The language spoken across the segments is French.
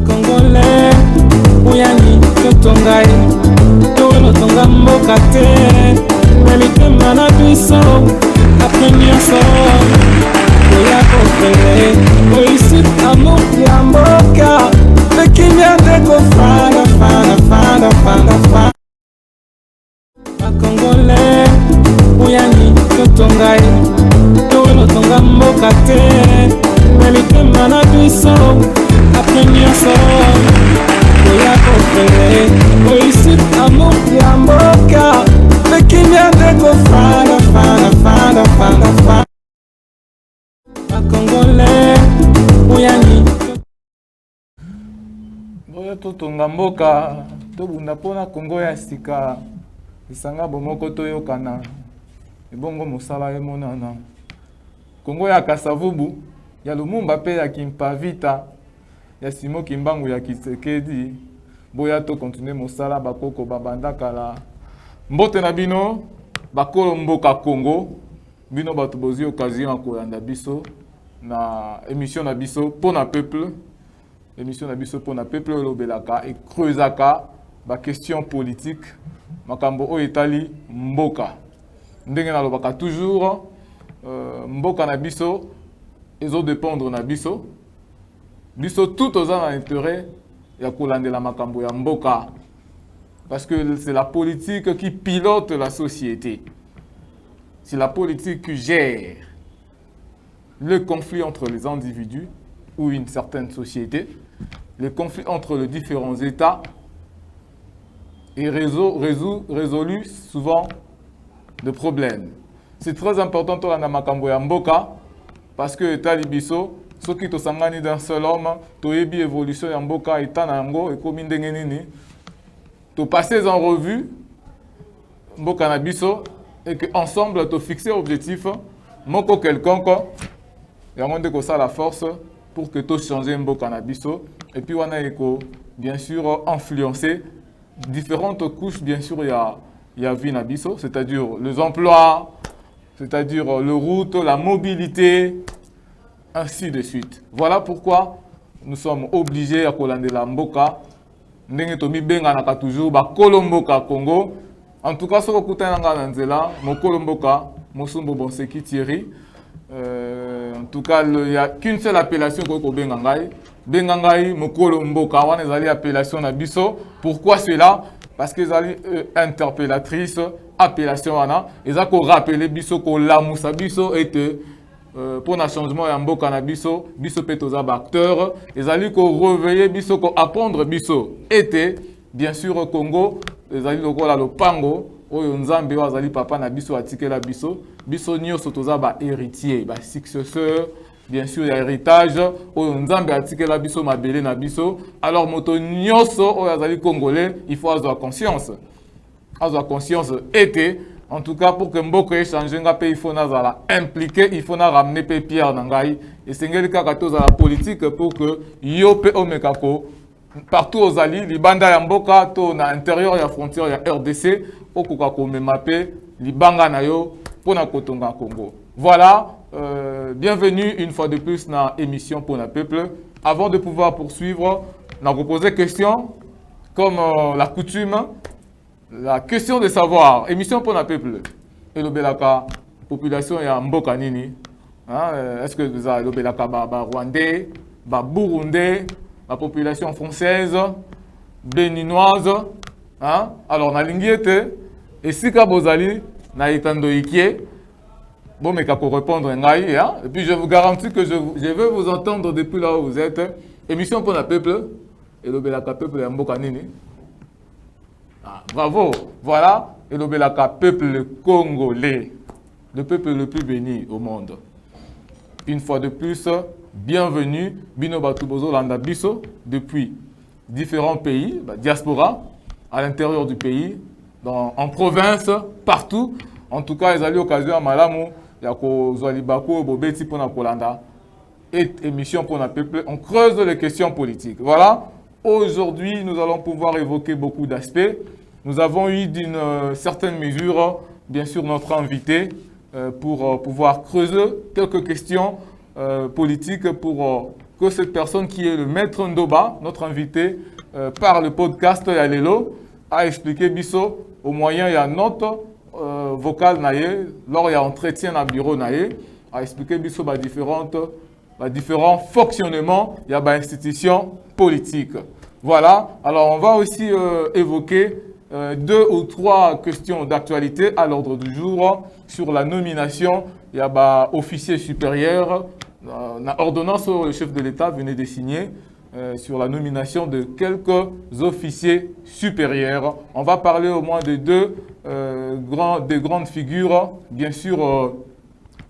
Congolais, Ouyani, Totongai, Tono Tonga Mokate, Melite Manabiso, Aprenyoso, Oya Kokele, Oisit Amok Yamboka, Pekimia Deko Fana, Fana, Fana, Fana, Fana. Congolais, Ouyani, Totongai, Tono Tonga Mokate, Melite Manabiso, Aprenyoso, Oya Kokele, Oisit Amok Yamboka, Pekimia Deko Fana, Fana, Fana, Fana, Fana. Congolais, Ouyani, Boya totonga mboka, tobunda pona Kongo ya sika, isanga bomoko toyokana, ebongo mosala emonana. Kongo ya Kasavubu, ya Lumumba pe ya Kimpavita, ya Simo Kimbangu ya Kisekedi, boya to continue mosala bakoko babandakala. Mbote na bino, bakolo mboka Kongo, bino bato bozi occasion ya kolanda biso, na émission na biso pona peuple, émission na biso pona peuple olobelaka et creusaka ba question politique makambo o etali mboka ndenge na lobaka toujours mboka na biso ezo dépendre na biso biso tout oza na intérêt ya kolandela makambo ya mboka parce que c'est la politique qui pilote la société, c'est la politique qui gère le conflit entre les individus ou une certaine société, les conflits entre les différents États est résolu souvent de problèmes. C'est très important dans la makambo ya mboka parce que État libiso, ceux qui to sangani d'un seul homme, to yebi évolution ya mboka État nango et komi ndenge nini, to passer en revue mboka na biso et que ensemble to fixer objectif moko quelconque. Et on dit que ça la force pour que tout change un beau cannabiso. Et puis on a bien sûr influencer différentes couches, bien sûr il y a vie nabiso, c'est-à-dire les emplois, c'est-à-dire le route, la mobilité, ainsi de suite. Voilà pourquoi nous sommes obligés à colander la mboka. Ndenge tomi benga naka toujours ba kolomboka Congo. En tout cas, ce que vous avez nanzela, mon kolomboka, Mosumbo Bonseki Thierry. En tout cas, il n'y a qu'une seule appellation pour Bengangai. Bengangai, Mokolo Mboka, on a une appellation à Bisso. Pourquoi cela? Parce qu'ils ont interpellatrice, appellation Ana. Ils ont rappelé Bisso que la Moussa Bisso était pour un changement en Mboka na Bisso. Bisso Petoza acteur. Ils ont réveillé Bisso, apprendre Bisso était bien sûr au Congo. Ils ont le Pango. Oyo nzambe wazali papa na biso atikela biso biso nyonso toza ba héritier ba successeur bien sûr ya héritage oyo nzambe atikela biso mabele na biso alors moto nyonso oyo azali congolais il faut avoir conscience était en tout cas pour que mboko échanger nga pe il faut nazala impliqué il faut na ramener pe pierre na ngai et sengeli kaka toza la politique pour que yo pe omekako partout aux alliés, les bandes ya mboka to na intérieur ya frontière ya RDC okuka komemape libanga na yo pona kotonga Congo. Voilà, bienvenue une fois de plus dans l'émission Pona Peuple. Avant de pouvoir poursuivre, on a reposé question comme la coutume, la question de savoir, émission Pona Peuple. Et le belaka population ya mboka nini? Est-ce que vous avez le belaka ba rwandais, ba burundais, la population française, béninoise, hein? Alors, na lingiete, et si Kabozali, na itando ikie, bon, mais kako répondre ngai, hein? Et puis je vous garantis que je vais vous entendre depuis là où vous êtes. Émission pour la peuple, et le belaka peuple ya mboka nini. Ah, bravo, voilà, et le belaka peuple congolais, le peuple le plus béni au monde. Une fois de plus, bienvenue, Bino Batubozo Landa Biso, depuis différents pays, diaspora, à l'intérieur du pays, en province, partout. En tout cas, ils ont eu l'occasion à Malamu, Yako Zolibako, Bobeti Pona Kolanda, et émission Pona Peuple. On creuse les questions politiques. Voilà, aujourd'hui, nous allons pouvoir évoquer beaucoup d'aspects. Nous avons eu d'une certaine mesure, bien sûr, notre invité pour pouvoir creuser quelques questions politiques pour que cette personne qui est le maître Ndoba, notre invité, par le podcast Yalelo, a expliqué biso au moyen il y a note vocale naie, lors il y a entretien dans le bureau naie, a expliqué biso différents fonctionnements, il y a institutions politiques. Voilà, alors on va aussi évoquer 2 ou 3 questions d'actualité à l'ordre du jour sur la nomination. Il y a officier supérieur, l'ordonnance que le chef de l'État venait de signer sur la nomination de quelques officiers supérieurs. On va parler au moins de deux grandes figures. Bien sûr,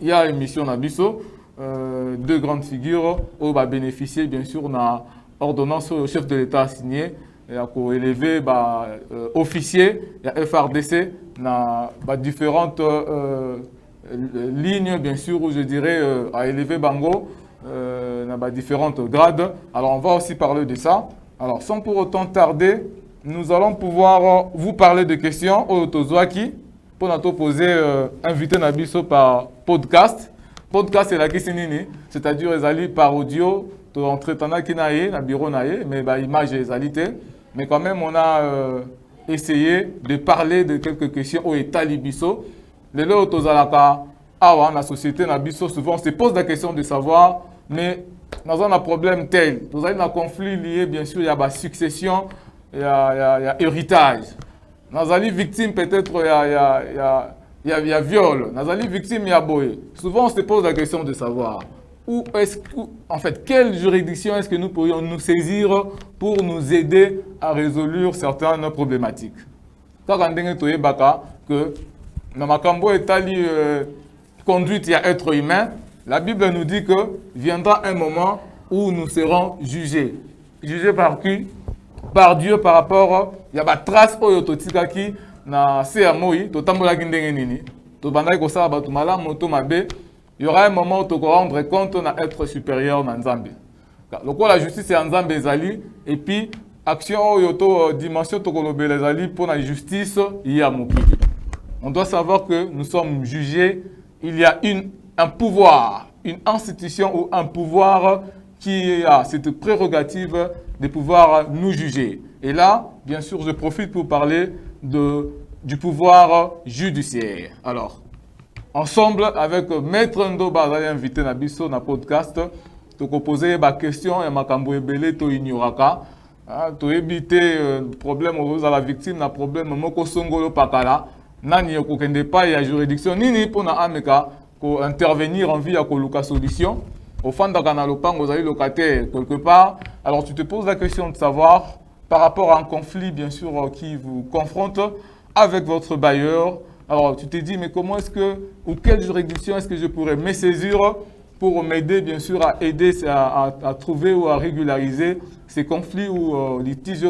il y a une mission Nabiso, 2 grandes figures où va bénéficier bien sûr de l'ordonnance que le chef de l'État a signé. Il y a élevé officiers, il y a FRDC, il y a différentes lignes, bien sûr, où je dirais à élever Bango, il y a différentes grades. Alors, on va aussi parler de ça. Alors, sans pour autant tarder, nous allons pouvoir vous parler de questions au Tozwaki pour nous poser invité Nabiso par podcast. Podcast, c'est la question, c'est-à-dire, ils allaient par audio, tu entres dans le bureau, mais l'image est alité. Mais quand même, on a essayé de parler de quelques questions au État Libiso. Les lots la société Nabiso, souvent, on se pose la question de savoir, mais dans un problème tel, nous avons un conflit lié, bien sûr, il y a succession, il y a héritage. Nous avons victime, peut-être, il y a viol. Nous avons victime, il y a boy. Souvent, on se pose la question de savoir. En fait, quelle juridiction est-ce que nous pourrions nous saisir pour nous aider à résoudre certaines problématiques? Quand on dit que dans ma cambo est conduite à être humain, la Bible nous dit que viendra un moment où nous serons jugés. Jugés par qui? Par Dieu par rapport il y a des traces qui na CMOI, to tambola kindenge nini, to bandai ko sa ba to mala moto mabe. Il y aura un moment où tu vas rendre compte d'être supérieur dans Nzambe. Donc la justice est en Nzambe ezali et puis action yoto dimension tokolobé ezali pour la justice il y a mokili. On doit savoir que nous sommes jugés, il y a un pouvoir, une institution ou un pouvoir qui a cette prérogative de pouvoir nous juger. Et là, bien sûr, je profite pour parler du pouvoir judiciaire. Alors, ensemble avec Maître Ndoba, invité na biso na podcast, tu poser des questions et makambo ebele to ignoraka, to éviter problème aux à la victime na problème moko songolo pakala, nani ko kende pas ya juridiction nini pour na ameka ko intervenir en vue à koluka solution. Au fond de na lopango aux locataires quelque part. Alors tu te poses la question de savoir par rapport à un conflit bien sûr qui vous confronte avec votre bailleur. Alors, tu te dis, mais comment est-ce que, ou quelle juridiction est-ce que je pourrais me saisir pour m'aider, bien sûr, à aider, à trouver ou à régulariser ces conflits ou litiges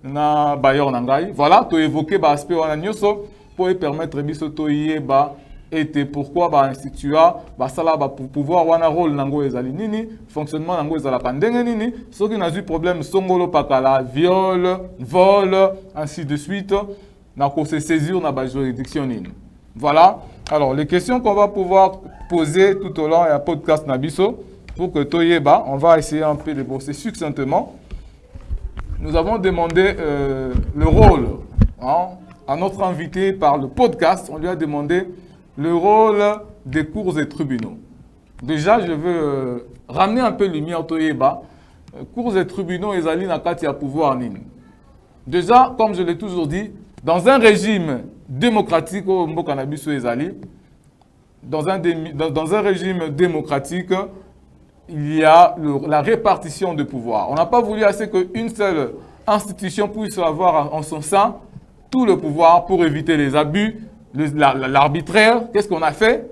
na bailleur nangai. Voilà, tu as évoqué l'aspect pour permettre de et pourquoi institut pour pouvoir avoir un rôle nango ezali nini, fonctionnement nango ezala kandenge nini, ceux qui n'ont eu problème songolo pakala, viol, vol, ainsi de suite. Donc, se saisir dans la juridiction. Voilà. Alors, les questions qu'on va pouvoir poser tout au long du podcast Nabiso, pour que Toyeba, on va essayer un peu de bosser succinctement. Nous avons demandé le rôle à notre invité par le podcast. On lui a demandé le rôle des cours et tribunaux. Déjà, je veux ramener un peu lumière à Toyeba. Cours et tribunaux, ils allaient dans pouvoir. Déjà, comme je l'ai toujours dit, dans un régime démocratique, dans un régime démocratique, il y a la répartition de pouvoir. On n'a pas voulu assez qu'une seule institution puisse avoir en son sein tout le pouvoir pour éviter les abus, l'arbitraire. Qu'est-ce qu'on a fait?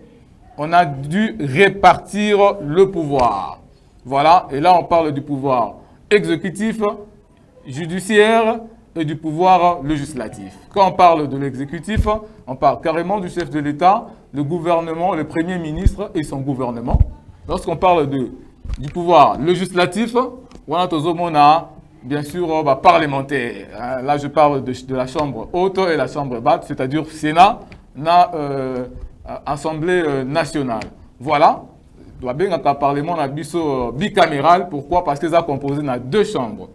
On a dû répartir le pouvoir. Voilà, et là on parle du pouvoir exécutif, judiciaire, et du pouvoir législatif. Quand on parle de l'exécutif, on parle carrément du chef de l'État, le gouvernement, le premier ministre et son gouvernement. Lorsqu'on parle du pouvoir législatif, on a bien sûr parlementaire. Là, je parle de la chambre haute et la chambre basse, c'est-à-dire Sénat, Assemblée nationale. Voilà. doit bien un parlement bicaméral. Pourquoi? Parce qu'ils sont composés dans 2 chambres.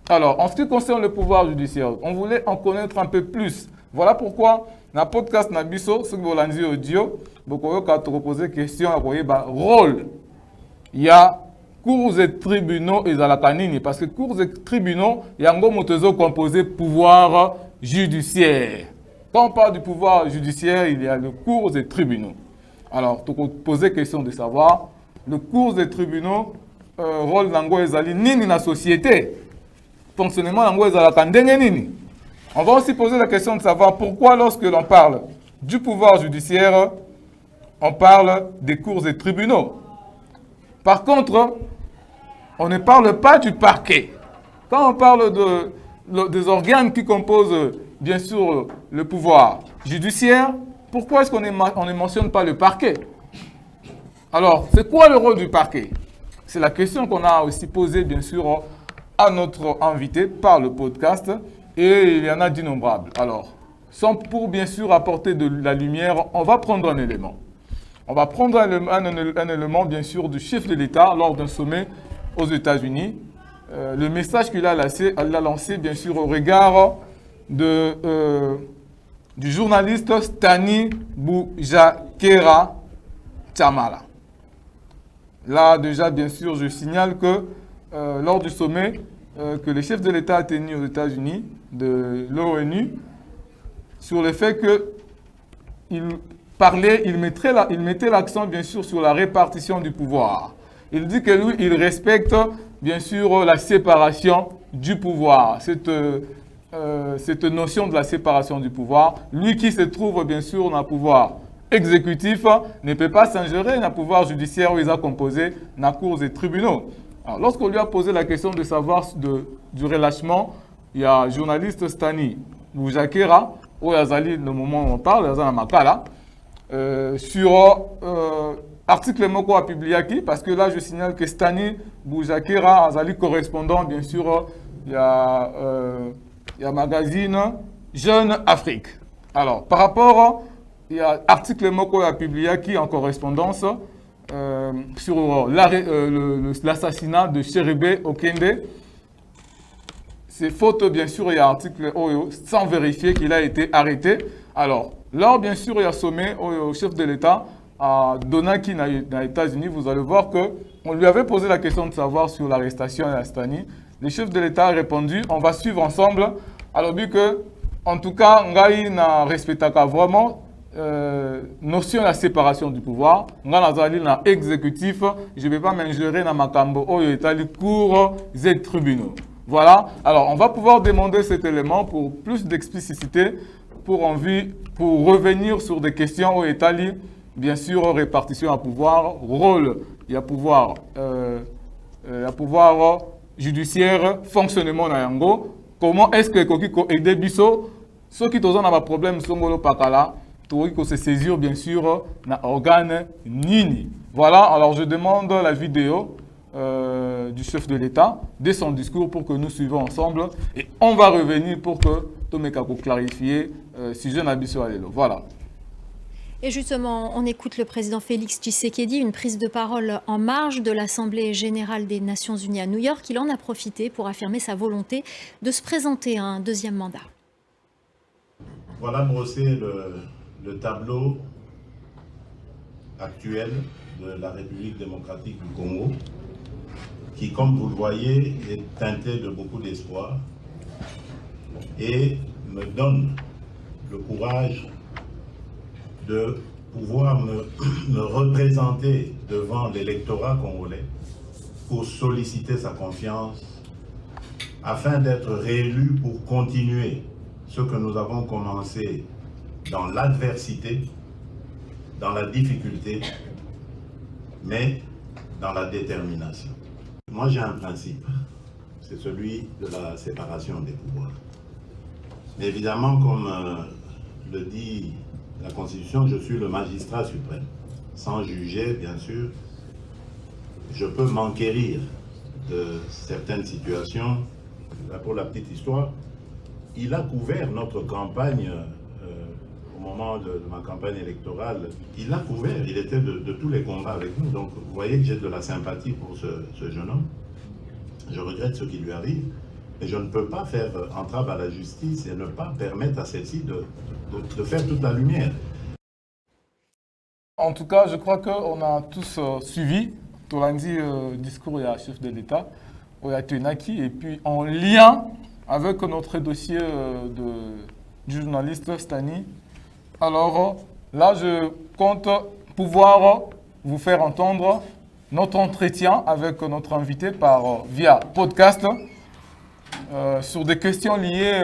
Alors, en ce qui concerne le pouvoir judiciaire, on voulait en connaître un peu plus. Voilà pourquoi, dans le podcast Nabiso, ce que vous avez audio, vous pouvez poser question à rôle. Il y a cours et tribunaux et Zalakanini, parce que cours et tribunaux, il y a un gros composé pouvoir judiciaire. Quand on parle du pouvoir judiciaire, il y a le cours et tribunaux. Alors, tu peux poser question de savoir, le cours des tribunaux, rôle d'ango ezali nini na société, fonctionnement d'ango ezala kandenge nini. On va aussi poser la question de savoir pourquoi lorsque l'on parle du pouvoir judiciaire, on parle des cours et tribunaux. Par contre, on ne parle pas du parquet. Quand on parle des organes qui composent, bien sûr, le pouvoir judiciaire, pourquoi est-ce qu'on ne mentionne pas le parquet? Alors, c'est quoi le rôle du parquet? C'est la question qu'on a aussi posée, bien sûr, à notre invité par le podcast. Et il y en a d'innombrables. Alors, sans pour, bien sûr, apporter de la lumière, on va prendre un élément. On va prendre un élément, bien sûr, du chef de l'État lors d'un sommet aux États-Unis. Le message qu'il a lancé, bien sûr, au regard du journaliste Stani Boujakera Tchamala. Là, déjà, bien sûr, je signale que lors du sommet que le chef de l'État a tenu aux États-Unis, de l'ONU, sur le fait qu'il mettait l'accent, bien sûr, sur la répartition du pouvoir. Il dit que lui, il respecte, bien sûr, la séparation du pouvoir. Cette notion de la séparation du pouvoir, lui qui se trouve, bien sûr, dans le pouvoir exécutif, ne peut pas s'ingérer dans le pouvoir judiciaire où il a composé dans les cours et tribunaux. Alors, lorsqu'on lui a posé la question de savoir du relâchement, il y a un journaliste Stani Boujakera, où Yazali, le moment où on parle, Yazana Makala, sur article Moko a publié qui, parce que là je signale que Stani Boujakera, Yazali correspondant, bien sûr, il y a magazine Jeune Afrique. Alors, par rapport, il y a article Moko a publié qui en correspondance sur l'assassinat de Chéribé Okende. C'est faute, bien sûr, il y a un article sans vérifier qu'il a été arrêté. Alors, là, bien sûr, il y a sommet au chef de l'État à Donaki dans les États-Unis. Vous allez voir qu'on lui avait posé la question de savoir sur l'arrestation à Stani. Le chef de l'État a répondu, on va suivre ensemble. Alors, vu que, en tout cas, Ngai n'a respecté vraiment notion de la séparation du pouvoir. Ngai n'a exécutif, je ne vais pas m'ingérer dans ma cambo au État, les cours et tribunaux. Voilà, alors on va pouvoir demander cet élément pour plus d'explicité, pour revenir sur des questions au État, bien sûr, répartition à pouvoir, rôle, il y a pouvoir judiciaire, fonctionnement dans Yango, comment est-ce que Kokiko et Debiso, ceux qui ont un problème, sont pakala, pour se saisir, bien sûr, dans l'organe Nini. Voilà, alors je demande la vidéo du chef de l'État, de son discours pour que nous suivons ensemble et on va revenir pour que Tomeka pour clarifier si je n'habite sur Alelo. Voilà. Et justement, on écoute le président Félix Tshisekedi, une prise de parole en marge de l'Assemblée générale des Nations unies à New York. Il en a profité pour affirmer sa volonté de se présenter à un 2e mandat. Voilà brossé le tableau actuel de la République démocratique du Congo, qui, comme vous le voyez, est teinté de beaucoup d'espoir et me donne le courage de pouvoir me représenter devant l'électorat congolais pour solliciter sa confiance afin d'être réélu pour continuer ce que nous avons commencé dans l'adversité, dans la difficulté, mais dans la détermination. Moi, j'ai un principe, c'est celui de la séparation des pouvoirs. Mais évidemment, comme le dit la Constitution, je suis le magistrat suprême. Sans juger, bien sûr, je peux m'enquérir de certaines situations. Là, pour la petite histoire, il a couvert notre campagne au moment de ma campagne électorale, il a couvert, il était de tous les combats avec nous. Donc vous voyez que j'ai de la sympathie pour ce jeune homme. Je regrette ce qui lui arrive, mais je ne peux pas faire entrave à la justice et ne pas permettre à celle-ci de faire toute la lumière. En tout cas, je crois qu'on a tous suivi Tolandi discours et chef de l'État, au Yatunaki, et puis en lien avec notre dossier du journaliste Stani. Alors là, je compte pouvoir vous faire entendre notre entretien avec notre invité via podcast sur des questions liées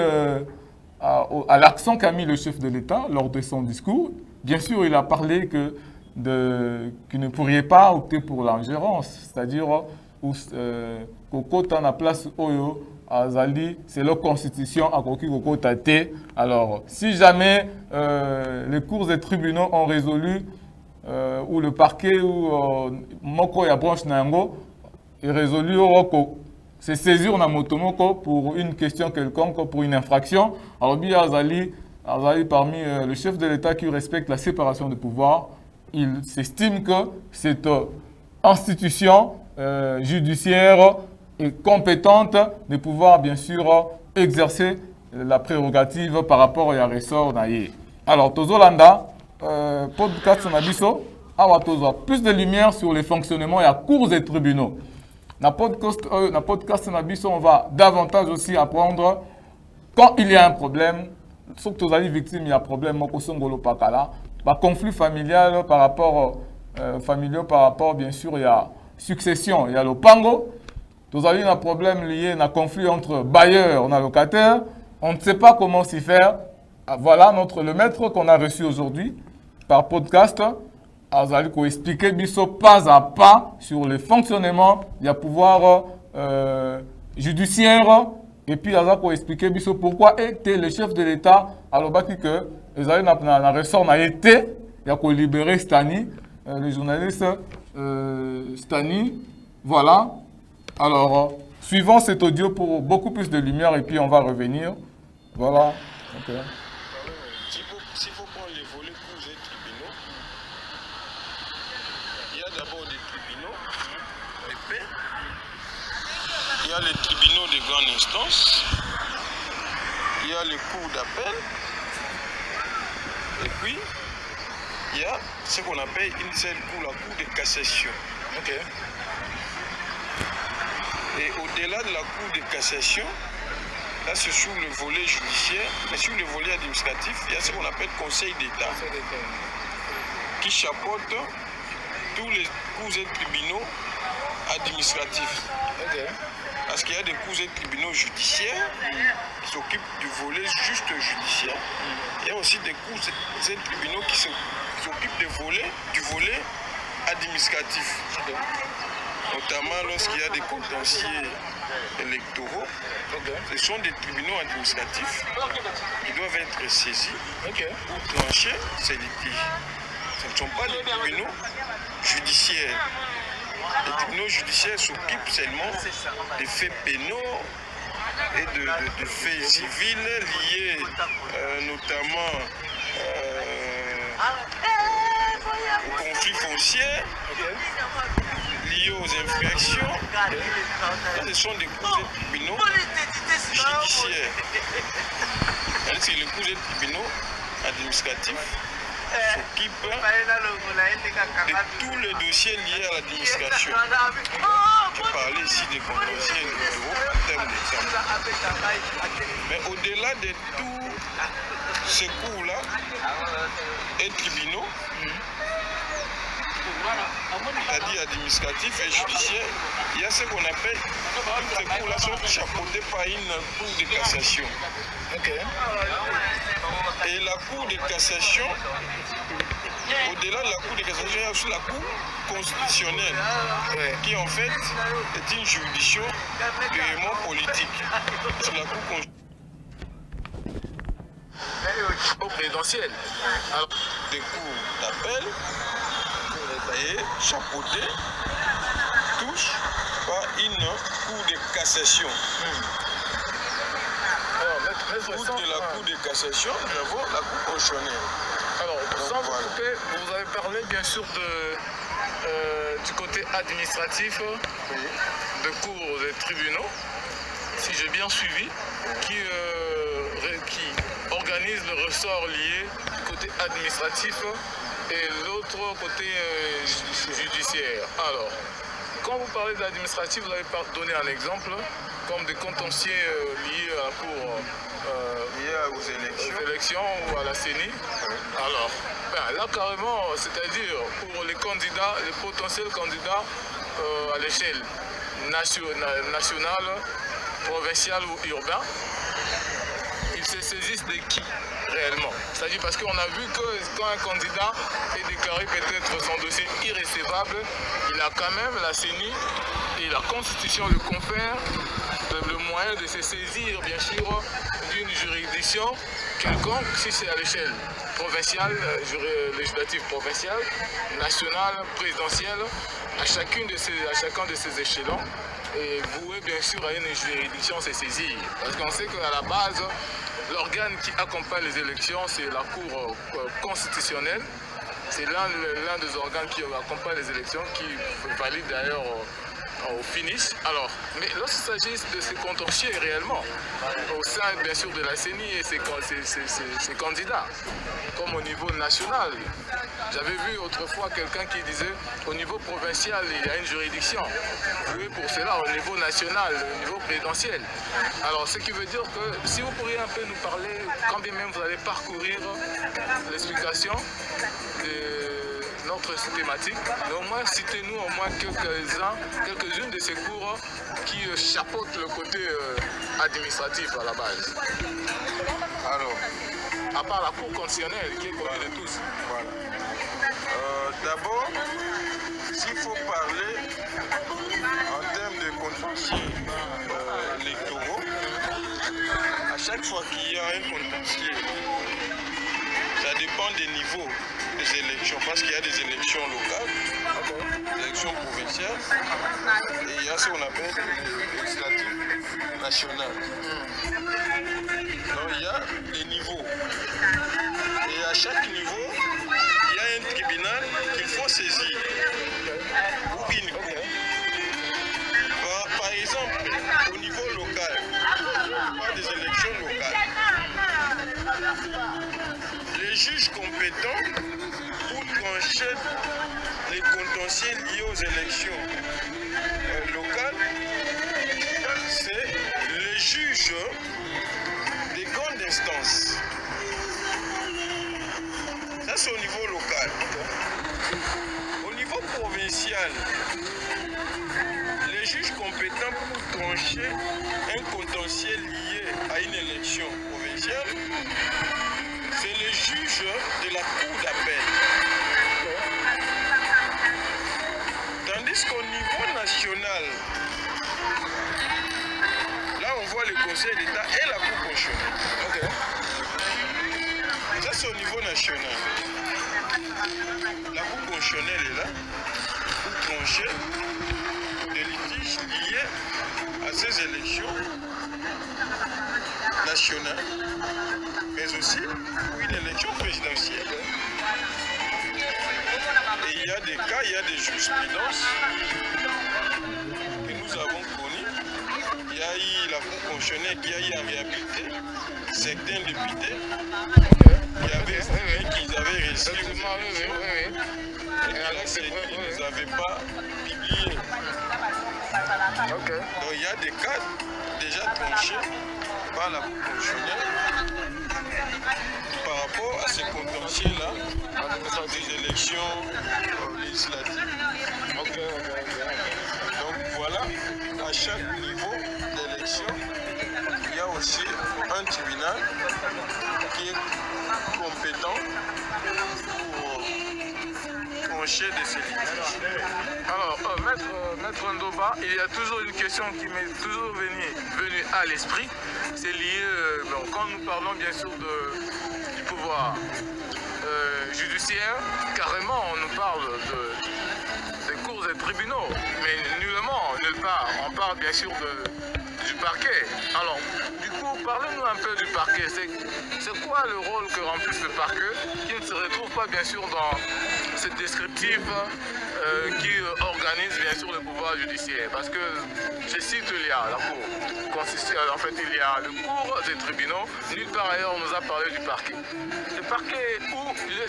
à l'accent qu'a mis le chef de l'État lors de son discours. Bien sûr, il a parlé qu'il ne pourrait pas opter pour l'ingérence, c'est-à-dire Koko na place Oyo Azali, c'est leur constitution à Koki Koko Tate. Alors, si jamais les cours et tribunaux ont résolu, ou le parquet ou Moko ya branche Nango est résolu c'est saisir na motomoko pour une question quelconque, pour une infraction. Alors, bien Azali parmi le chef de l'État qui respecte la séparation des pouvoirs, il s'estime que cette institution judiciaire est compétente de pouvoir bien sûr exercer la prérogative par rapport à ressort naïe. Alors, Tozolanda, podcast Nabiso, plus de lumière sur les fonctionnements et à cours et tribunaux. Dans podcast Nabiso, on va davantage aussi apprendre quand il y a un problème, surtout aux victimes, il y a un problème, conflit familial par rapport bien sûr, il y a succession, il y a le pango. Vous avez un problème lié à un conflit entre bailleurs et locataires. On ne sait pas comment s'y faire. Voilà le maître qu'on a reçu aujourd'hui par podcast. Vous allez expliquer pas à pas sur le fonctionnement du pouvoir judiciaire. Et puis, vous allez expliquer pourquoi était le chef de l'État à l'obaki que vous allez dans ressort n'a été, il y a libérer Stani, le journaliste Stani. Voilà. Alors, suivons cet audio pour beaucoup plus de lumière et puis on va revenir. Voilà. Okay. S'il faut prendre les volets cours et tribunaux, il y a d'abord des tribunaux de paix, il y a les tribunaux de grande instance, il y a les cours d'appel, et puis il y a ce qu'on appelle une seule cour, la cour de cassation. Okay. Et au-delà de la cour de cassation, là c'est sur le volet judiciaire, mais sur le volet administratif, il y a ce qu'on appelle Conseil d'État qui chapeaute tous les cours et tribunaux administratifs. Okay. Parce qu'il y a des cours et tribunaux judiciaires qui s'occupent du volet juste judiciaire. Il y a aussi des cours et tribunaux qui s'occupent du volet administratif. Okay. Notamment lorsqu'il y a des contentieux électoraux, ce sont des tribunaux administratifs qui doivent être saisis pour trancher ces litiges. Ce ne sont pas des tribunaux judiciaires. Les tribunaux judiciaires s'occupent seulement des faits pénaux et de faits civils liés notamment aux conflits fonciers, liés aux infractions. Ce sont des cours et tribunaux judiciaires. C'est les cours et tribunaux administratifs s'occupent de tous les dossiers liés à l'administration. Je parlais ici des contentieux électoraux en termes d'exemple. Mais au-delà de tous ces cours-là et tribunaux, c'est-à-dire administratifs et judiciaires, il y a ce qu'on appelle, toutes ces cours-là sont chapeautés par une cour de cassation. Okay. Et la cour de cassation, au-delà de la cour de cassation, il y a aussi la cour constitutionnelle, qui en fait est une juridiction purement politique. C'est la cour constitutionnelle. Au présidentiel, des cours d'appel et chapeautés tous par une cour de cassation. Alors Outre de la Cour de cassation, nous avons la Cour constitutionnelle. Alors, sans vous voilà. couper, vous avez parlé bien sûr du côté administratif, de cours et tribunaux, si j'ai bien suivi, qui organise le ressort lié du côté administratif et l'autre côté judiciaire. Alors, quand vous parlez d'administratif, vous avez donné un exemple, comme des contentieux liés à la Cour Liées aux élections ou à la CENI. Alors, là carrément, c'est-à-dire pour les candidats, les potentiels candidats à l'échelle nationale, provinciale ou urbaine, ils se saisissent de qui réellement? C'est-à-dire parce qu'on a vu que quand un candidat est déclaré peut-être son dossier irrécevable, il a quand même la CENI et la Constitution le confère le moyen de se saisir bien sûr d'une juridiction quelconque, si c'est à l'échelle provinciale, législative provinciale, nationale, présidentielle, à chacun de ces échelons, et voué bien sûr à une juridiction se saisir. Parce qu'on sait qu'à la base, l'organe qui accompagne les élections, c'est la Cour constitutionnelle. C'est l'un des organes qui accompagne les élections, qui valide d'ailleurs au finish. Alors, mais lorsqu'il s'agit de ces contentieux réellement, au sein bien sûr de la CENI et ses candidats, comme au niveau national, j'avais vu autrefois quelqu'un qui disait au niveau provincial il y a une juridiction, oui pour cela au niveau national, au niveau présidentiel. Alors ce qui veut dire que si vous pourriez un peu nous parler, quand bien même vous allez parcourir l'explication de notre thématique, mais au moins citez-nous au moins quelques-unes de ces cours qui chapeautent le côté administratif à la base. Alors, à part la Cour constitutionnelle qui est connue de tous. voilà. D'abord, s'il faut parler en termes de contentieux électoraux, à chaque fois qu'il y a un contentieux, ça dépend des niveaux des élections, parce qu'il y a des élections locales, des élections provinciales, et il y a ce qu'on appelle les législatives nationales. Donc il y a des niveaux. Et à chaque niveau, il y a un tribunal qu'il faut saisir. Ou une cour. Par exemple, au niveau local, on parle des élections locales. Les juges compétents pour trancher les contentieux liés aux élections locales, c'est les juges des grandes instances. Ça, c'est au niveau local. Au niveau provincial, les juges compétents pour trancher un contentieux lié à une élection provinciale, c'est les juges de la Cour d'appel. Tandis qu'au niveau national, là on voit le Conseil d'État et la Cour constitutionnelle. Ça c'est au niveau national. La Cour constitutionnelle est là pour trancher des litiges liés à ces élections nationales, mais aussi pour une élection présidentielle. Et il y a des cas, il y a des jurisprudences que nous avons connues. Il y a eu la Cour constitutionnelle qui a eu à réhabiliter certains députés qui avaient estimé qu'ils avaient réussi. Et la CENI ne les avait pas publiés. Donc il y a des cas déjà tranchés par la Cour constitutionnelle par rapport à ces contentieux-là des élections législatives. Donc voilà, à chaque niveau d'élection, il y a aussi un tribunal qui est compétent pour trancher de ces litiges. Alors, Maître Ndoba, il y a toujours une question qui m'est toujours venue à l'esprit. C'est lié, quand nous parlons bien sûr du pouvoir judiciaire, carrément on nous parle des cours et tribunaux, mais nullement, nulle part, on parle bien sûr du parquet. Alors, du coup, parlez-nous un peu du parquet. C'est quoi le rôle que remplisse le parquet qui ne se retrouve pas bien sûr dans cette descriptive qui organise bien sûr le pouvoir judiciaire? Parce que, je cite, il y a la cour. En fait, il y a le cours des tribunaux. Nulle part ailleurs, on nous a parlé du parquet. Le parquet, où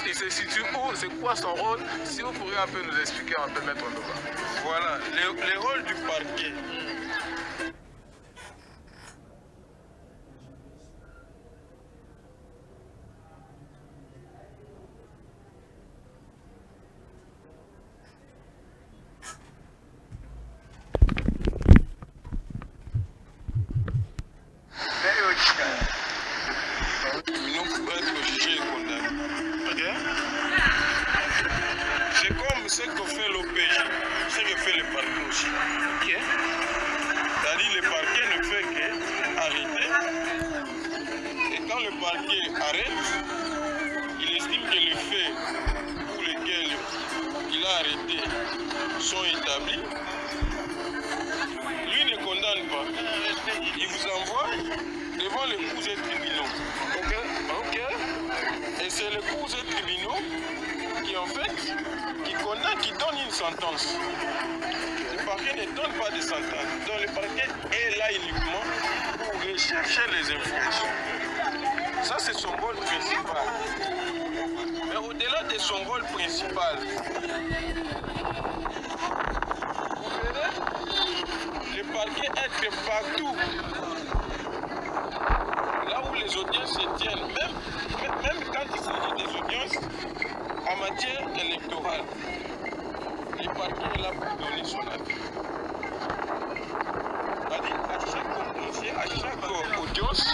il se situe où? C'est quoi son rôle? Si vous pourriez un peu nous expliquer, un peu mettre en débat. Voilà, le rôle du parquet. Pour être jugé et condamné. Ok? C'est comme ce que fait l'OPJ, ce que fait le parquet aussi. Ok? C'est-à-dire le parquet ne fait qu'arrêter. Et quand le parquet arrête, il estime que les faits pour lesquels il a arrêté sont établis. Lui ne condamne pas. Il vous envoie devant les cours et tribunaux. Ok? Et c'est les cours et tribunaux qui en fait, qui donnent une sentence. Le parquet ne donne pas de sentence. Donc le parquet est là uniquement pour rechercher les informations. Ça c'est son rôle principal. Mais au-delà de son rôle principal, vous verrez le parquet être partout. Là où les audiences se tiennent, même quand il s'agit des audiences en matière électorale, le parquet est là pour donner son avis. C'est-à-dire, à chaque contentieux, à chaque audience,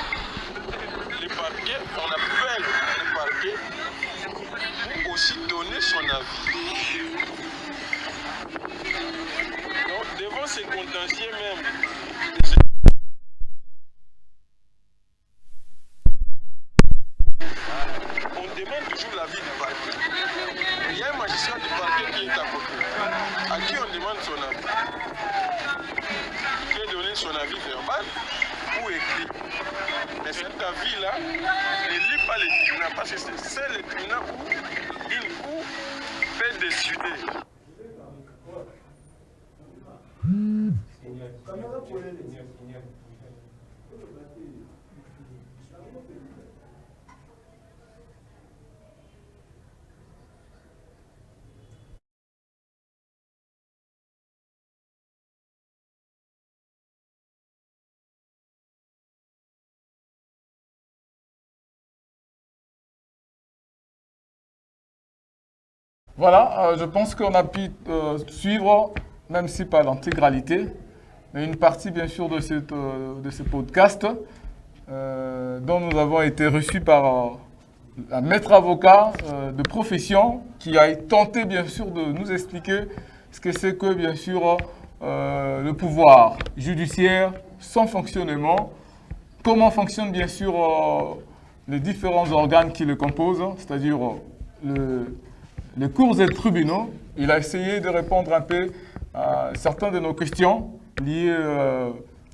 le parquet, on appelle le parquet pour aussi donner son avis. Donc, devant ces contentieux même, on demande toujours l'avis du parquet. Il y a un magistrat du parquet qui est à côté, à qui on demande son avis. Il peut donner son avis verbal ou écrit. Mais cet avis-là ne lit pas les tribunaux, parce que c'est le tribunal où une cour peut décider. Voilà, je pense qu'on a pu suivre, même si pas l'intégralité, mais une partie bien sûr de ce podcast dont nous avons été reçus par un maître avocat de profession qui a tenté bien sûr de nous expliquer ce que c'est que bien sûr le pouvoir judiciaire, son fonctionnement, comment fonctionnent bien sûr les différents organes qui le composent, c'est-à-dire les cours et tribunaux. Il a essayé de répondre un peu à certaines de nos questions liées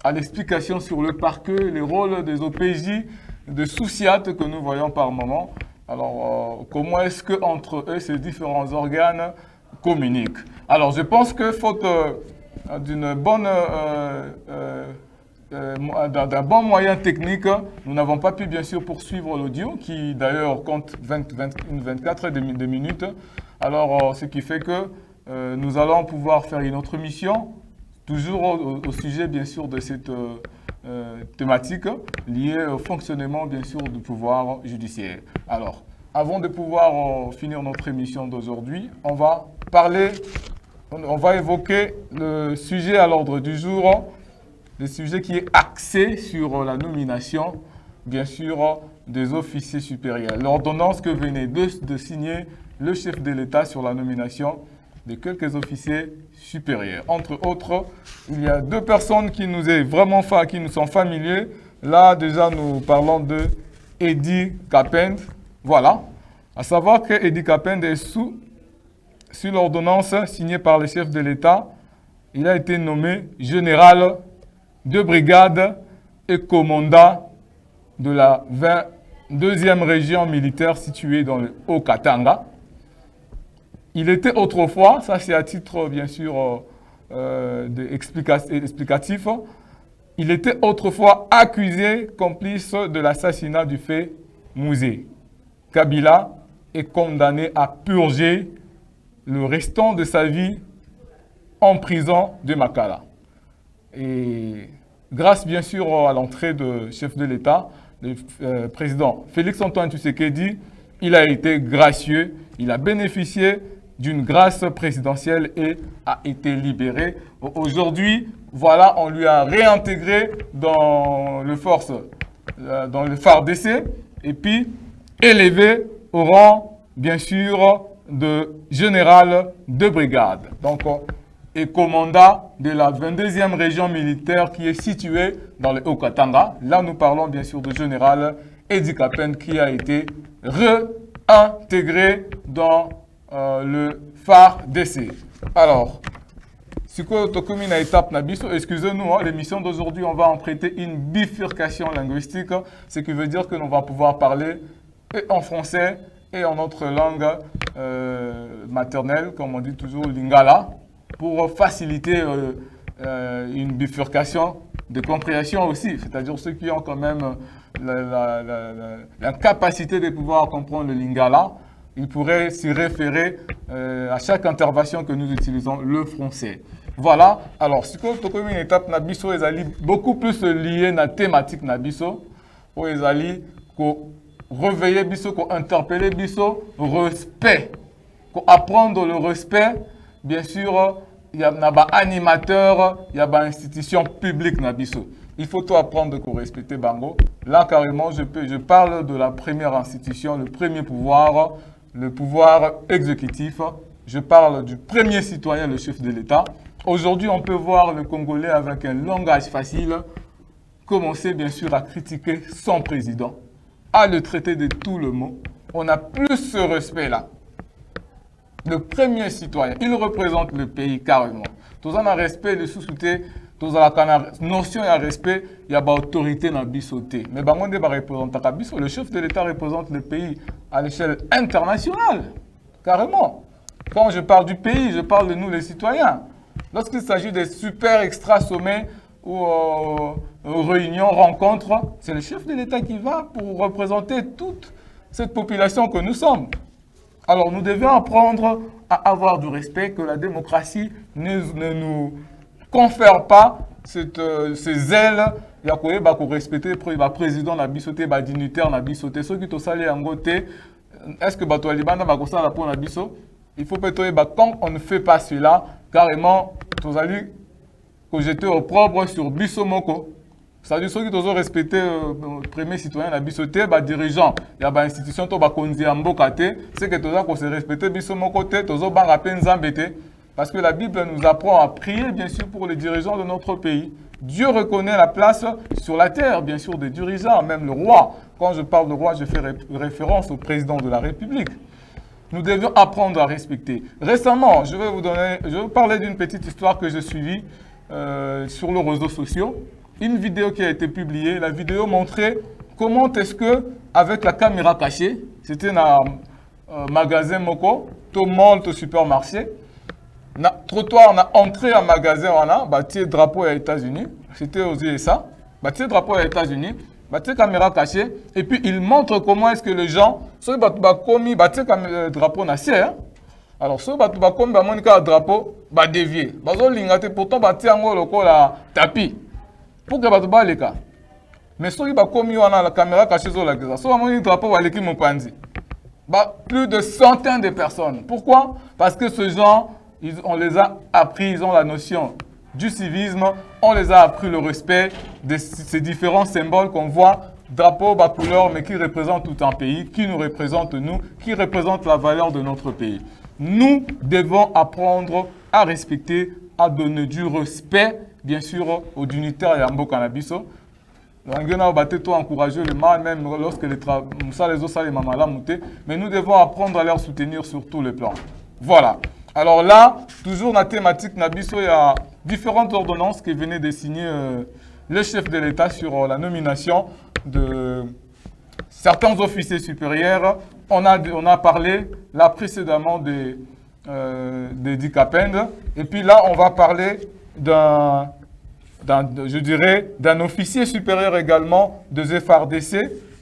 à l'explication sur le parquet, les rôles des OPJ, de SOUCIAT que nous voyons par moment. Alors, comment est-ce qu'entre eux, ces différents organes communiquent? Alors, je pense que faute d'un bon moyen technique, nous n'avons pas pu bien sûr poursuivre l'audio, qui d'ailleurs compte 24 de minutes. Alors, ce qui fait que nous allons pouvoir faire une autre mission, toujours au sujet bien sûr de cette thématique liée au fonctionnement bien sûr du pouvoir judiciaire. Alors, avant de pouvoir finir notre émission d'aujourd'hui, on va évoquer le sujet à l'ordre du jour, le sujet qui est axé sur la nomination, bien sûr, des officiers supérieurs. L'ordonnance que venait de signer le chef de l'État sur la nomination de quelques officiers supérieurs. Entre autres, il y a deux personnes qui nous sont familiers. Là, déjà, nous parlons de Eddy Kapend. Voilà. À savoir que Eddy Kapend est sous l'ordonnance signée par le chef de l'État. Il a été nommé général de brigade et commandant de la 22e région militaire située dans le Haut-Katanga. Il était autrefois, ça c'est à titre bien sûr explicatif, il était autrefois accusé complice de l'assassinat du fait Mouzé. Kabila est condamné à purger le restant de sa vie en prison de Makala. Et grâce bien sûr à l'entrée du chef de l'État, le président Félix-Antoine Tshisekedi, il a été gracieux, il a bénéficié d'une grâce présidentielle et a été libéré. Aujourd'hui, voilà, on lui a réintégré dans le FARDC et puis élevé au rang, bien sûr, de général de brigade. Donc, et commandant de la 22e région militaire qui est située dans le Haut-Katanga. Là, nous parlons bien sûr du général Edi Kapen qui a été réintégré dans le FARDC. Alors, excusez-nous, hein, l'émission d'aujourd'hui, on va en prêter une bifurcation linguistique, ce qui veut dire que l'on va pouvoir parler et en français et en notre langue maternelle, comme on dit toujours, lingala, pour faciliter une bifurcation de compréhension aussi, c'est-à-dire ceux qui ont quand même la capacité de pouvoir comprendre le lingala, ils pourraient s'y référer à chaque intervention que nous utilisons le français. Voilà, alors si vous avez une étape nabiso, ils allaient beaucoup plus liés à la thématique nabiso, où ils allaient réveiller biso, interpeller biso, respect, apprendre le respect, bien sûr. Il y a des animateurs, il y a des institutions publiques nabiso. Il faut tout apprendre de respecter Bango. Là, carrément, je parle de la première institution, le premier pouvoir, le pouvoir exécutif. Je parle du premier citoyen, le chef de l'État. Aujourd'hui, on peut voir le Congolais avec un langage facile commencer, bien sûr, à critiquer son président, à le traiter de tout le mot. On a plus ce respect-là. Le premier citoyen, il représente le pays carrément. Tous en a respect, le sous-souté, tous en a notion et respect, il y a l'autorité dans bisoté. Mais bangonde va représenter Kabiso, le chef de l'État représente le pays à l'échelle internationale, carrément. Quand je parle du pays, je parle de nous les citoyens. Lorsqu'il s'agit des super extra sommets ou réunions, rencontres, c'est le chef de l'État qui va pour représenter toute cette population que nous sommes. Alors, nous devons apprendre à avoir du respect, que la démocratie ne nous confère pas ces ailes. Il y a qu'on respecter le président, la bisoté, le dignitaire, la bisoté. Ceux qui sont allés en côté, est-ce que le Liban va ça la pour la biso? Il faut peut-être quand on ne fait pas cela, carrément, tous allés que j'étais au propre sur Bissomoko. C'est-à-dire ceux qui ont respecté le premier citoyen, la bisoté, les dirigeants, il y a des institutions qui ont été en bokate, c'est que tous ont respecté Bissomoko, tous ont été parce que la Bible nous apprend à prier, bien sûr, pour les dirigeants de notre pays. Dieu reconnaît la place sur la terre, bien sûr, des dirigeants, même le roi. Quand je parle de roi, je fais référence au président de la République. Nous devions apprendre à respecter. Récemment, je vais vous parler d'une petite histoire que j'ai suivie sur les réseaux sociaux. Une vidéo qui a été publiée. La vidéo montrait comment est-ce que, avec la caméra cachée, c'était dans un magasin Moko, tout le monde au supermarché, na trottoir, on a entré un magasin, on a bâti drapeau aux États-Unis. C'était aux USA. Bâti drapeau aux États-Unis. Bâti caméra cachée. Et puis, il montre comment est-ce que les gens, ceux qui ont bâti drapeau national, alors ceux qui ont bâti drapeau, bah dévié. Pourtant, bâti un gros tapis. Pour que les gens les cas. Mais ceux qui ont mis la caméra cachée sur la gueule, ceux qui ont mis drapeau, plus de centaines de personnes. Pourquoi? Parce que ce genre, on les a appris, ils ont la notion du civisme, on les a appris le respect de ces différents symboles qu'on voit, drapeau, bas couleur, mais qui représentent tout un pays, qui nous représentent nous, qui représentent la valeur de notre pays. Nous devons apprendre à respecter, à donner du respect, bien sûr, aux dignitaires et à Mboka Nabiso. Encourager le mal, même lorsque les mais nous devons apprendre à leur soutenir sur tous les plans. Voilà. Alors là, toujours dans la thématique Nabiso, il y a différentes ordonnances qui venaient de signer le chef de l'État sur la nomination de certains officiers supérieurs. On a parlé là précédemment des DICAPEND. Et puis là, on va parler d'un officier supérieur également de FARDC.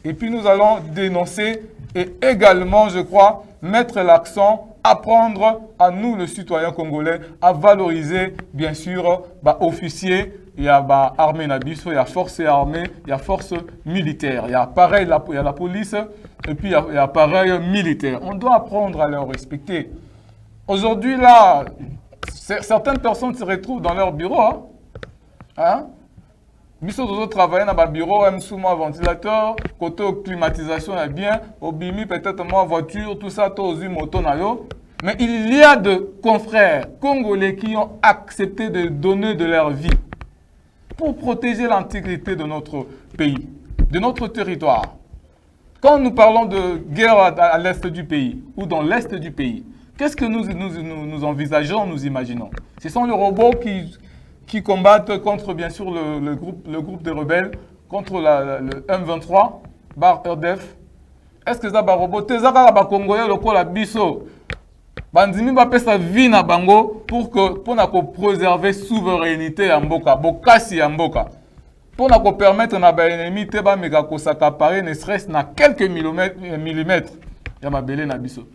Et puis nous allons dénoncer et également, je crois, mettre l'accent, apprendre à nous, le citoyen congolais, à valoriser, bien sûr, officiers, il y a armée nabiso, il y a force armée, il y a force militaire, il y a pareil, il y a la police, et puis il y a pareil militaire. On doit apprendre à les respecter. Aujourd'hui, là, certaines personnes se retrouvent dans leur bureau, hein? Biso dozo travailler dans le bureau, sous mon ventilateur, côté climatisation est bien, au bimi peut-être moi voiture, tout ça, tout aux moto na yo. Mais il y a de confrères congolais qui ont accepté de donner de leur vie pour protéger l'intégrité de notre pays, de notre territoire. Quand nous parlons de guerre à l'est du pays ou dans l'est du pays, qu'est-ce que nous envisageons, nous imaginons? Ce sont les robots qui combattent contre, bien sûr, le groupe des rebelles, contre le M23, bar RDF. Est-ce que ça va roboter? Ça va congolais, le col à biso. Bandimi va faire sa vie na bango pour préserver souveraineté à Mboka, bokasi à Mboka. Pour permettre à l'ennemi de s'accaparer ne serait-ce na quelques millimètres. Ya mabele na biso.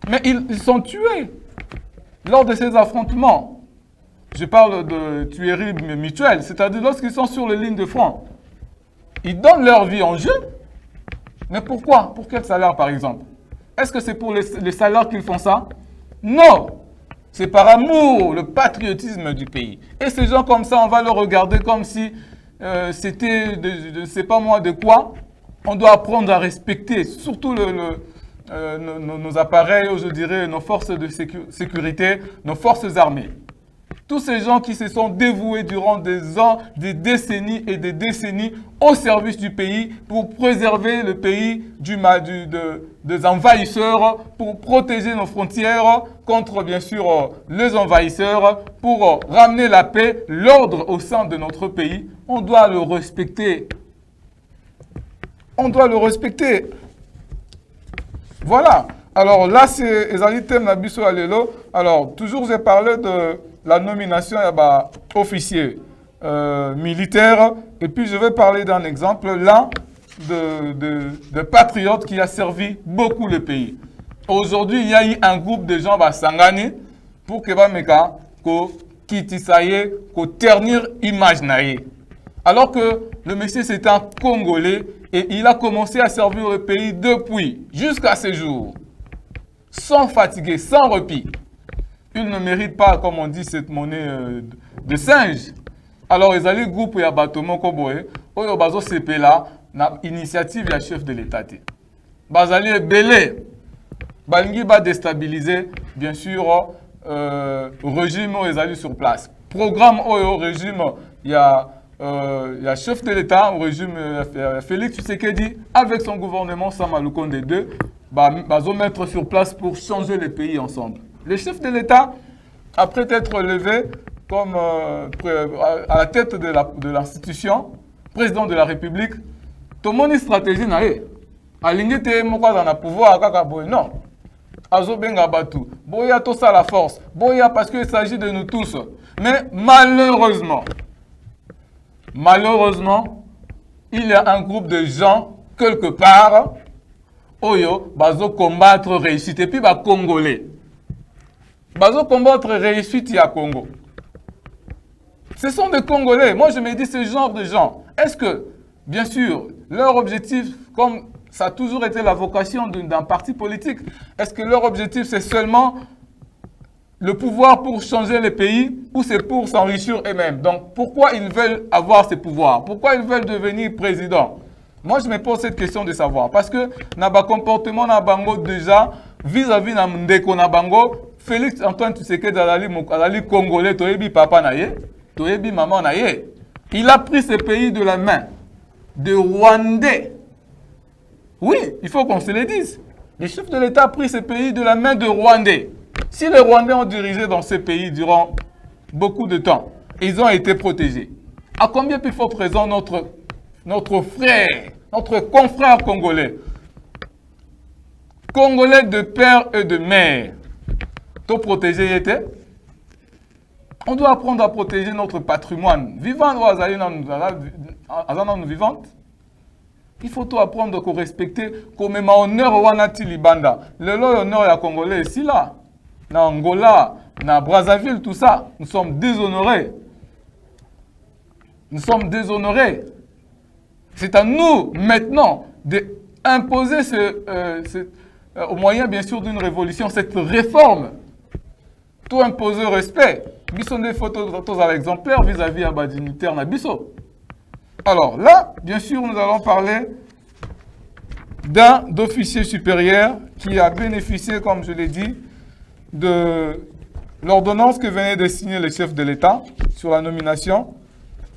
Mais ils sont tués lors de ces affrontements. Je parle de tuerie mutuelle, c'est-à-dire lorsqu'ils sont sur les lignes de front. Ils donnent leur vie en jeu. Mais pourquoi? Pour quel salaire, par exemple? Est-ce que c'est pour les salaires qu'ils font ça? Non! C'est par amour, le patriotisme du pays. Et ces gens comme ça, on va le regarder comme si c'était, je ne sais pas moi de quoi. On doit apprendre à respecter, surtout nos appareils, je dirais, nos forces de sécurité, nos forces armées. Tous ces gens qui se sont dévoués durant des ans, des décennies et des décennies au service du pays pour préserver le pays des envahisseurs, pour protéger nos frontières contre, bien sûr, les envahisseurs, pour ramener la paix, l'ordre au sein de notre pays. On doit le respecter. On doit le respecter. Voilà. Alors là, c'est Ezali Tem Nabiso Alelo. Alors, toujours j'ai parlé de la nomination officier militaire. Et puis, je vais parler d'un exemple là de patriote qui a servi beaucoup le pays. Aujourd'hui, il y a eu un groupe de gens Sangani pour que Bameka Kitisaye, ko ternir image naïe. Alors que le monsieur c'est un Congolais et il a commencé à servir le pays depuis jusqu'à ce jour. Sans fatiguer, sans repos. Il ne mérite pas, comme on dit, cette monnaie de singe. Alors, ils allaient groupe et abattement Koboé, où ils baso CP là, na initiative du chef de l'État. Bazali belé, balingi va déstabiliser, bien sûr, régime où ils allaient sur place. Programme au régime, il y a chef de l'État, au régime Félix Tshisekedi, avec son gouvernement Samaloukonde 2, bazo mettre sur place pour changer le pays ensemble. Le chef de l'État, après être levé comme à la tête de l'institution, président de la République, tout le monde a une stratégie. Aligné te moko dans le pouvoir, non. Azo benga batu. Boya tout ça la force. Boya parce qu'il s'agit de nous tous. Mais malheureusement, il y a un groupe de gens quelque part oyo bazo combattre réussite et puis ba congolais. Bazo combattre réussite ya Congo. Ce sont des Congolais. Moi je me dis ce genre de gens. Est-ce que bien sûr leur objectif, comme ça a toujours été la vocation d'un parti politique, est-ce que leur objectif c'est seulement le pouvoir pour changer le pays ou c'est pour s'enrichir eux-mêmes? Donc pourquoi ils veulent avoir ce pouvoir? Pourquoi ils veulent devenir président? Moi je me pose cette question de savoir. Parce que na ba comportement na bango déjà vis-à-vis na ndeko na bango, Félix Antoine Tshisekedi alali congolais, toyebi papa na ye, toyebi maman na ye. Il a pris ce pays de la main de Rwandais. Oui, il faut qu'on se le dise. Le chef de l'État a pris ce pays de la main de Rwandais. Si les Rwandais ont dirigé dans ce pays durant beaucoup de temps, ils ont été protégés. À combien plus fort présent notre frère, notre confrère congolais, congolais de père et de mère, tout protéger était. On doit apprendre à protéger notre patrimoine vivant ou vivante. Il faut tout apprendre à respecter comme ma honneur wanati libanda. Le honneur ya congolais ici là, na Angola, na Brazzaville, tout ça, nous sommes déshonorés. Nous sommes déshonorés. C'est à nous maintenant d'imposer au moyen bien sûr d'une révolution, cette réforme. Tout imposer respect. Bisson des photos à l'exemplaire vis-à-vis à bas dignitaire na bisso. Alors là, bien sûr, nous allons parler d'un officier supérieur qui a bénéficié, comme je l'ai dit, de l'ordonnance que venait de signer le chef de l'État sur la nomination.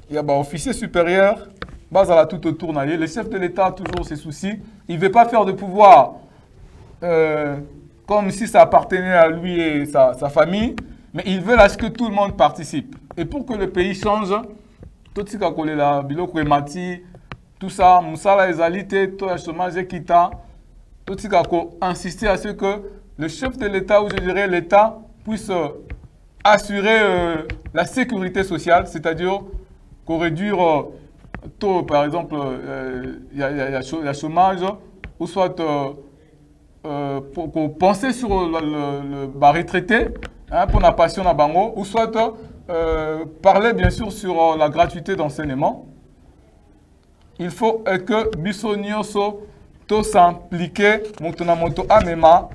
Il y a un officier supérieur, base à la toute autour. Le chef de l'État a toujours ses soucis. Il ne veut pas faire de pouvoir comme si ça appartenait à lui et sa famille, mais il veut à ce que tout le monde participe. Et pour que le pays change, tout ce qu'on a biloko emati, tout ça, musala ezalité, tout le chômage quitta, tout ce qu'on a insisté à ce que le chef de l'État, ou je dirais l'État, puisse assurer la sécurité sociale, c'est-à-dire qu'on réduire taux, par exemple, il y a chômage, ou soit pour penser sur le retraité, hein, pour la passion à Bango, ou soit parler bien sûr sur la gratuité d'enseignement. Il faut que Bissonioso to s'impliquer montona moto amema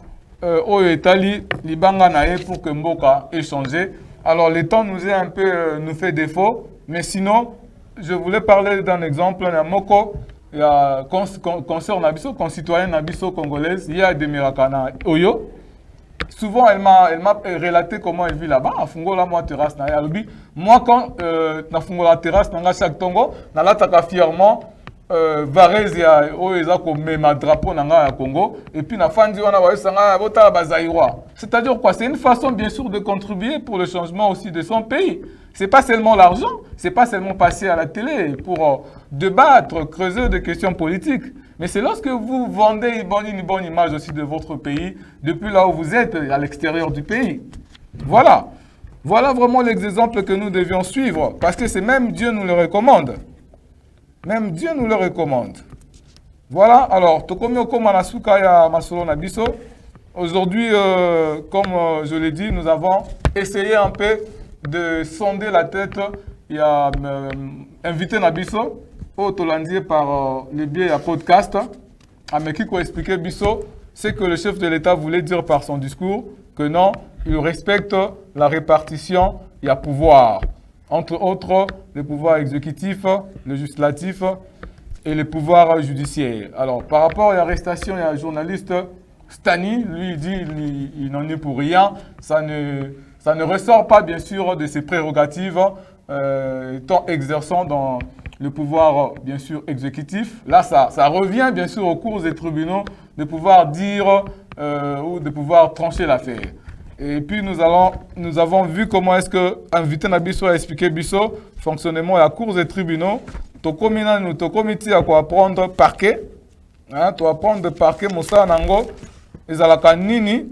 au Etali libanga nae pour que Mboka ait changé. Alors le temps nous est un peu nous fait défaut, mais sinon je voulais parler d'un exemple. Il y a Moko, il y a concert Nabiso, concitoyen Nabiso congolaise, il y a des Mirakana Oyo. Souvent, elle m'a relaté comment elle vit là-bas. À Fungola, moi, terrasse, moi, quand na Fungola terrasse, na chaque tongo, na lataka fièrement, Varese ya oeza ko mema drapeau nanga ya Congo, et puis na fandi wana wa sanga bota bazaïrois. C'est-à-dire quoi? C'est une façon, bien sûr, de contribuer pour le changement aussi de son pays. C'est pas seulement l'argent, c'est pas seulement passer à la télé pour débattre, creuser des questions politiques. Mais c'est lorsque vous vendez une bonne image aussi de votre pays, depuis là où vous êtes, à l'extérieur du pays. Voilà. Voilà vraiment l'exemple que nous devions suivre. Parce que c'est même Dieu nous le recommande. Même Dieu nous le recommande. Voilà. Alors, Tokomioko Manasuka ya Masolo Nabiso. Aujourd'hui, comme je l'ai dit, nous avons essayé un peu de sonder la tête. Il y a invité Nabiso. Autolandier par le biais d'un podcast, mais qui expliquer Bisso, c'est que le chef de l'État voulait dire par son discours que non, il respecte la répartition, il y a pouvoir. Entre autres, le pouvoir exécutif, le législatif et le pouvoir judiciaire. Alors, par rapport à l'arrestation, il y a un journaliste, Stani, lui, il dit il n'en est pour rien. Ça ne ressort pas, bien sûr, de ses prérogatives, étant exerçant dans le pouvoir, bien sûr, exécutif. Là, ça revient, bien sûr, aux cours des tribunaux de pouvoir dire ou de pouvoir trancher l'affaire. Et puis, nous avons vu comment est-ce que invité Nabiso a expliqué Bisso, fonctionnement à la cour des tribunaux. Ton comité à quoi apprendre parquet. Hein, tu apprendre parquet, Moussa Nango, les alakanini,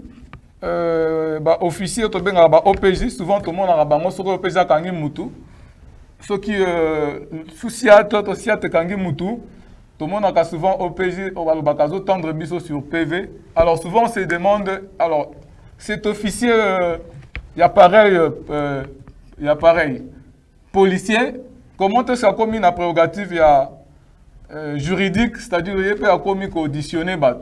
officier, tu benga OPJ, souvent tout le monde a bango, sur OPJ à Kangi Moutou. Ceux qui souciat, aussi à Kangi Moutou, tout le monde a souvent OPJ, on va le bakazo tendre biso sur PV. Alors souvent on se demande, alors cet officier, il y a pareil, policier, comment est-ce qu'il a commis une prérogative juridique, c'est-à-dire qu'il a commis qu'auditionner Bat.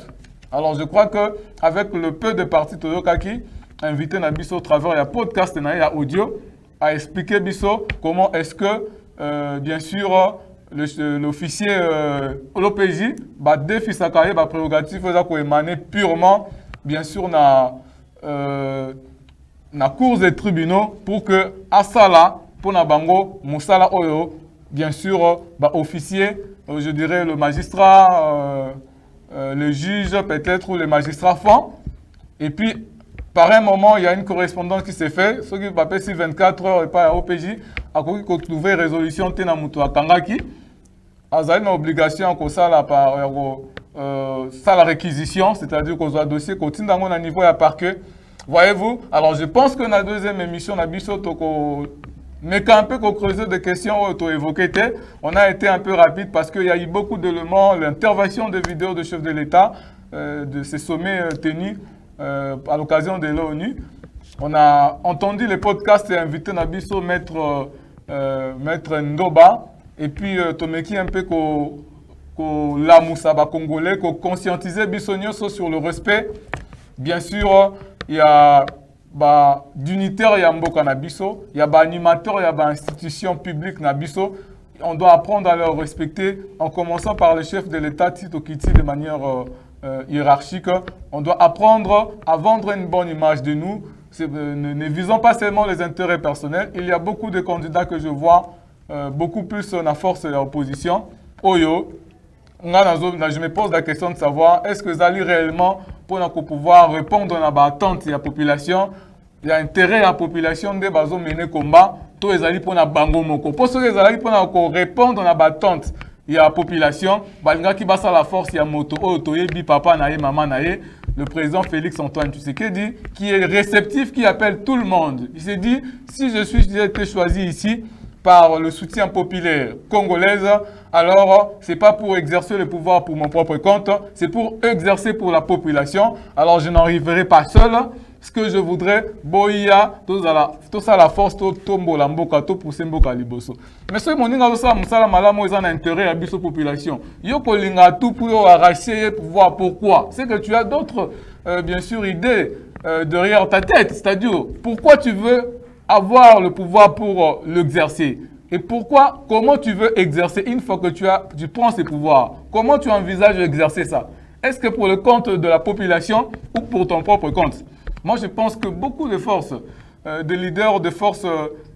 Alors je crois qu'avec le peu de partis Toyokaki, invité Nabiso au travers, il y a podcast, il y a audio, à expliquer Bisso comment est-ce que, bien sûr, l'officier l'OPJ va défier sa carrière, va prérogative, va émaner purement, bien sûr, na cour des tribunaux pour que, à ça là, pour na bango, Moussala Oyo, bien sûr, officier, je dirais le magistrat, le juge peut-être, ou les magistrats font, et puis, Par un moment, il y a une correspondance qui s'est faite. Ce qui va passer 24 heures et pas à OPJ, à cause qu'on trouve résolution tena mutu à Kangaki. Azali une obligation qu'on ça la par ça la réquisition, c'est-à-dire qu'on a un dossier qu'on tient dans un niveau à parquet. Voyez-vous? Alors je pense que dans la deuxième émission, on a mais quand un peu qu'on creusait des questions auto-évoquées, on a été un peu rapide parce qu'il y a eu beaucoup d'éléments, l'intervention de vidéos de chefs de l'État, de ces sommets tenus à l'occasion de l'ONU. On a entendu les podcasts et invité Nabiso Maître Ndoba et puis Tomeki un peu la Moussaba congolais, qu'on conscientiser Bissonio sur le respect. Bien sûr, il y a d'unitaire, il y a Mboka Nabiso, il y a animateur, il y a institution publique Nabiso. On doit apprendre à leur respecter en commençant par le chef de l'État Tito Kiti de manière hiérarchique. On doit apprendre à vendre une bonne image de nous. Ne visons pas seulement les intérêts personnels. Il y a beaucoup de candidats que je vois, beaucoup plus la force de l'opposition. Oyo, je me pose la question de savoir, est-ce que Zali réellement, pour pouvoir répondre à l'attente de la population, il y a intérêt à la population de mener combat, tout les alliés pour la bango moko. Pour ceux qui alliés pour répondre à l'attente de la population, balinga qui basa la force, il y a moto, bi papa nae, maman nae, le président Félix Antoine Tshisekedi, qui est réceptif, qui appelle tout le monde. Il s'est dit, si j'ai été choisi ici par le soutien populaire congolaise, alors c'est pas pour exercer le pouvoir pour mon propre compte, c'est pour exercer pour la population. Alors je n'arriverai pas seul. Ce que je voudrais, boya, tout ça la force, tout tombo la mboka, tout pousser mboka liboso. Mais ce que je ça, musala malamo, ils ont intérêt à la population. Yoko linga tout pour arracher le pouvoir. Pourquoi? C'est que tu as d'autres, bien sûr, idées derrière ta tête. C'est-à-dire, pourquoi tu veux avoir le pouvoir pour l'exercer? Et pourquoi, comment tu veux exercer une fois que tu prends ces pouvoirs? Comment tu envisages d'exercer ça? Est-ce que pour le compte de la population ou pour ton propre compte? Moi, je pense que beaucoup de forces, de leaders, de forces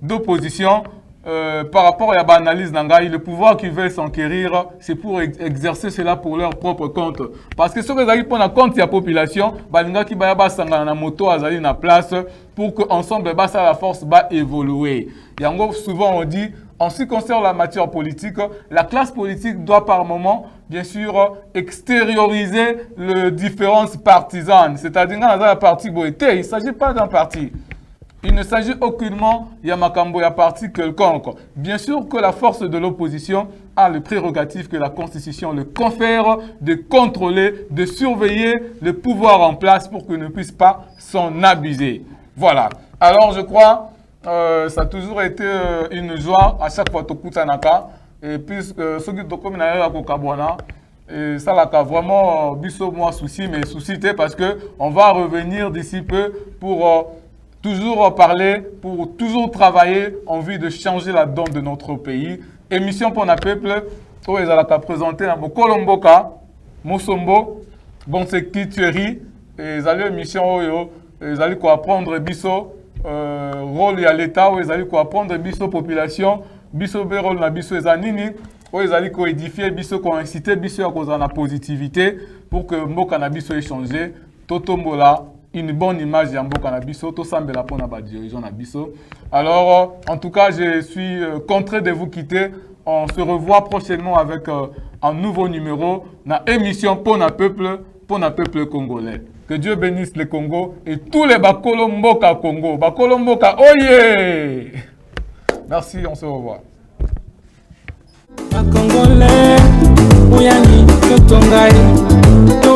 d'opposition, par rapport à l'analyse d'Angaï, le pouvoir qu'ils veulent s'enquérir, c'est pour exercer cela pour leur propre compte. Parce que ce que vous pour la compte de la population, balinga qui va na moto azali na place pour que ensemble la force va évoluer. Et en gros, souvent on dit, en ce qui concerne la matière politique, la classe politique doit par moment, bien sûr, extérioriser les différences partisanes. C'est-à-dire dans la partie boété, il ne s'agit pas d'un parti. Il ne s'agit aucunement Yamakambo ya parti quelconque. Bien sûr que la force de l'opposition a le prérogative que la Constitution le confère de contrôler, de surveiller le pouvoir en place pour qu'il ne puisse pas s'en abuser. Voilà. Alors je crois ça a toujours été une joie à chaque fois Tokutanaka. Et puisque ceux qui sont à Kokabwana, et ça là vraiment biso moi souci, mais souci parce que on va revenir d'ici peu pour toujours parler, pour toujours travailler en vue de changer la donne de notre pays. Émission pour le peuple, où ils allaient présenter dans Kolomboka, Mosombo, bon c'est qui tuerie, et ils allaient émission ils allaient quoi apprendre biso rôle à l'État, où ils allaient quoi apprendre biso population, biso rôle na biso ezanini, où ils allaient quoi édifier biso quoi inciter biso à cause de la positivité pour que mboka na biso échanger, totombola une bonne image de mboka na biso, to sambela pona ba dirigeant na biso. Alors en tout cas, je suis contraint de vous quitter. On se revoit prochainement avec un nouveau numéro na émission Pona peuple congolais. Que Dieu bénisse le Congo et tous les Bakolomboka Congo. Bakolomboka, oye! Merci, on se revoit. Congolais, Ouyani, Totongaï.